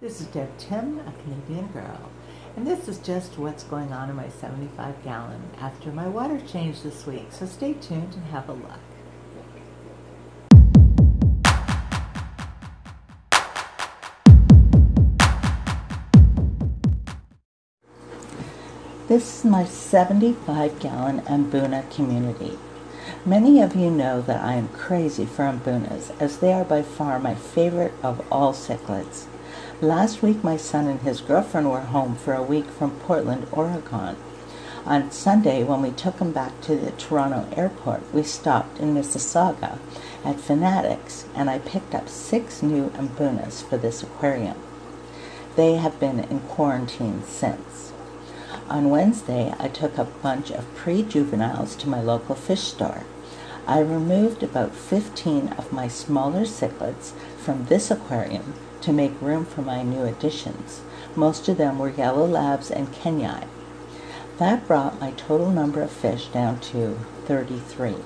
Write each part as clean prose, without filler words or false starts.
This is Deb Tim, a Canadian girl, and this is just what's going on in my 75-gallon after my water change this week, so stay tuned and have a look. This is my 75-gallon Mbuna community. Many of you know that I am crazy for Mbunas, as they are by far my favorite of all cichlids. Last week my son and his girlfriend were home for a week from Portland, Oregon. On Sunday, when we took him back to the Toronto airport, we stopped in Mississauga at Fanatics, and I picked up 6 new Mbunas for this aquarium. They have been in quarantine since. On Wednesday, I took a bunch of pre-juveniles to my local fish store. I removed about 15 of my smaller cichlids from this aquarium to make room for my new additions. Most of them were yellow labs and kenyai. That brought my total number of fish down to 33.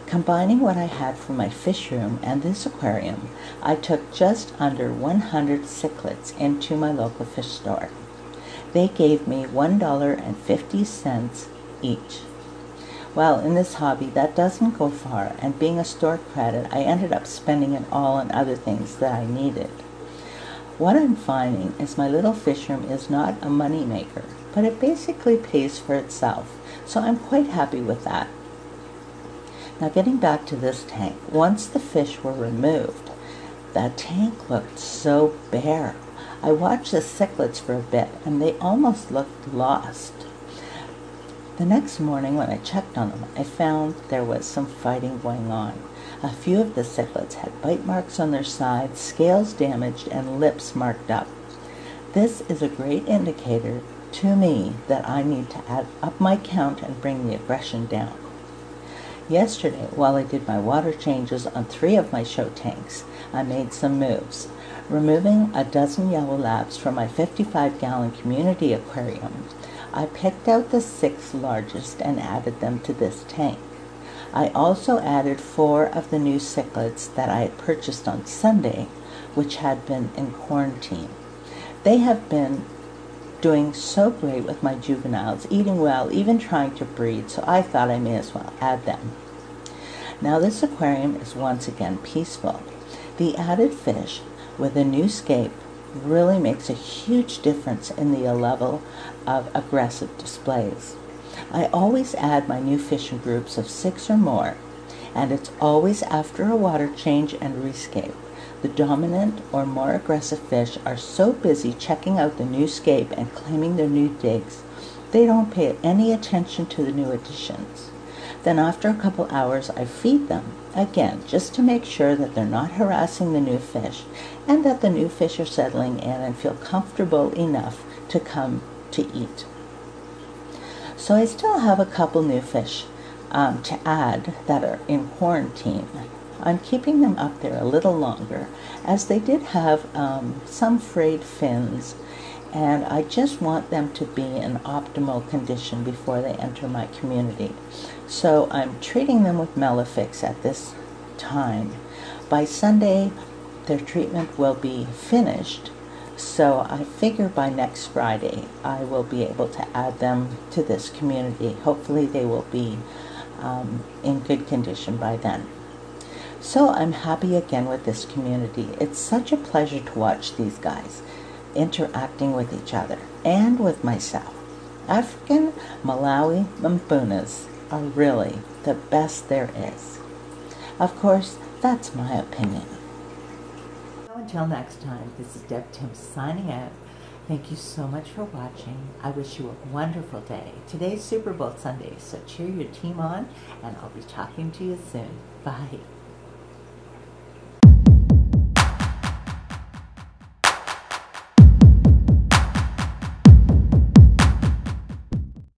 Combining what I had from my fish room and this aquarium, I took just under 100 cichlids into my local fish store. They gave me $1.50 each. Well, in this hobby, that doesn't go far, and being a store credit, I ended up spending it all on other things that I needed. What I'm finding is my little fish room is not a money maker, but it basically pays for itself, so I'm quite happy with that. Now, getting back to this tank, once the fish were removed, that tank looked so bare. I watched the cichlids for a bit, and they almost looked lost. The next morning, when I checked on them, I found there was some fighting going on. A few of the cichlids had bite marks on their sides, scales damaged, and lips marked up. This is a great indicator to me that I need to add up my count and bring the aggression down. Yesterday, while I did my water changes on 3 of my show tanks, I made some moves. Removing a dozen yellow labs from my 55-gallon community aquarium, I picked out the 6 largest and added them to this tank. I also added 4 of the new cichlids that I had purchased on Sunday, which had been in quarantine. They have been doing so great with my juveniles, eating well, even trying to breed, so I thought I may as well add them. Now this aquarium is once again peaceful. The added fish with a new scape really makes a huge difference in the level of aggressive displays. I always add my new fish in groups of 6 or more, and it's always after a water change and rescape. The dominant or more aggressive fish are so busy checking out the new scape and claiming their new digs, they don't pay any attention to the new additions. Then after a couple hours, I feed them, again, just to make sure that they're not harassing the new fish and that the new fish are settling in and feel comfortable enough to come to eat. So I still have a couple new fish to add that are in quarantine. I'm keeping them up there a little longer, as they did have some frayed fins, and I just want them to be in optimal condition before they enter my community. So I'm treating them with Melafix at this time. By Sunday, their treatment will be finished, so I figure by next Friday I will be able to add them to this community. Hopefully they will be in good condition by then. So I'm happy again with this community. It's such a pleasure to watch these guys interacting with each other and with myself. African Malawi Mbunas are really the best there is. Of course, that's my opinion. So until next time, this is Deb Tim signing out. Thank you so much for watching. I wish you a wonderful day. Today's Super Bowl Sunday, so cheer your team on, and I'll be talking to you soon. Bye.